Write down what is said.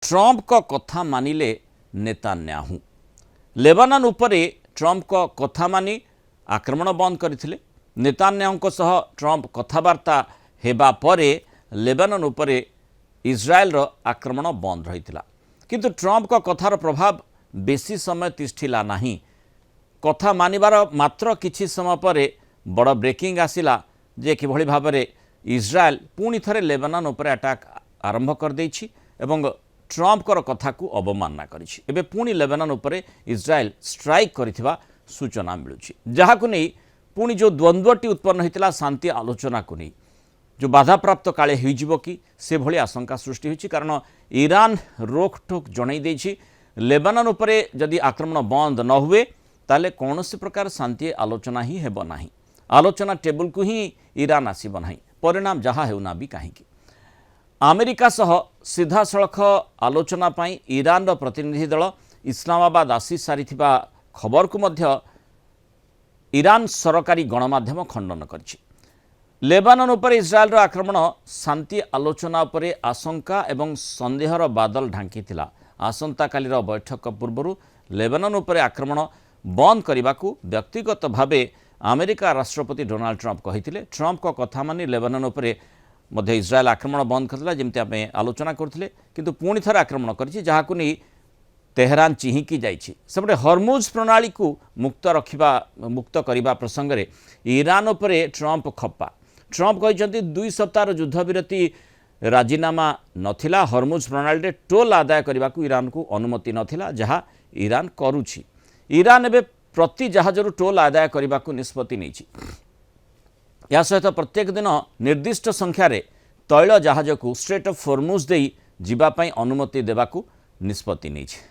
Trump को कथा मानिले Netanyahu Lebanon उपरे ट्रंप को कथा मानी आक्रमण बंद करथिले। नेतान्याहूଙ୍କ सह ट्रंप कथबार्ता हेबा परे लेबानन उपरे इज्राएल रो आक्रमण बंद रहितिला, किंतु ट्रंप को कथार प्रभाव बेसी समय तिष्ठिला नाही। कथा मानिबार मात्र किछि समय परे बड़ ब्रेकिंग आसिला जे किभଳି भाबरे इज्राएल पुणी थरे लेबानन उपरे अटैक आरंभ कर देछि एवं ट्रंप कर कथा को अवमानना करिछि। एबे पुणी लेबानन उपरे इज्राएल स्ट्राइक करिथिबा सूचना मिलुछि, जहाकु नै पुणी जो द्वंद्वटी उत्पन्न होइतिला शांति आलोचना को नै जो बाधाप्राप्त काले होइजिबो कि से भली आशंका सृष्टि होइछि। कारण ईरान रोकठोक जणाई देछि लेबानन उपरे जदि आक्रमण बंद न हुए ताले कौनसी प्रकार शांति आलोचना ही हेबो नाही। आलोचना टेबल को ही ईरान आसीबो नाही, परिणाम जहा हेउना भी काहेकि। अमेरिका सह सीधा सड़ख आलोचना पाई ईरान रो प्रतिनिधि दल इस्लामाबाद आसी सारिथिबा खबर को मध्य ईरान सरकारी गणमाध्यम खंडन करछि। लेबानन उपर इज्राएल रो आक्रमण शांति आलोचना उपरे आशंका एवं संदेहर बादल ढांकीथिला। आसंता कालीर बैठक पूर्व लेबानन उपरे आक्रमण बंद करने को व्यक्तिगत भावे अमेरिका राष्ट्रपति डोनाल्ड ट्रंप कहिथिले। ट्रंप को कथा मानी लेबानन उपरे मध्य इज्राएल आक्रमण बंद करथिला, जेमति आमे आलोचना करथिले, किंतु पुणी थरे आक्रमण करछि, जहाकु नै तेहरान चिहिकी जाइछि। सेपटे हरमुज प्रणाली को मुक्त करिबा प्रसंग रे ईरान उपरे ट्रंप खप्पा। ट्रंप कहिसंती 2 सप्ताह युद्धविरति राजीनामा नथिला। हरमुज प्रणाली रे टोल आदाय करने को ईरान को अनुमति नथिला, जहा ईरान करुछि। ईरान एबे प्रति जहाजरू टोल आदाय करने को निष्पत्ति नैछि। या सहित प्रत्येक दिन निर्दिष्ट संख्यार तैल जहाज को स्ट्रेट ऑफ हरमुज दे जीवापाई अनुमति देवाकू निष्पत्ति नैछि।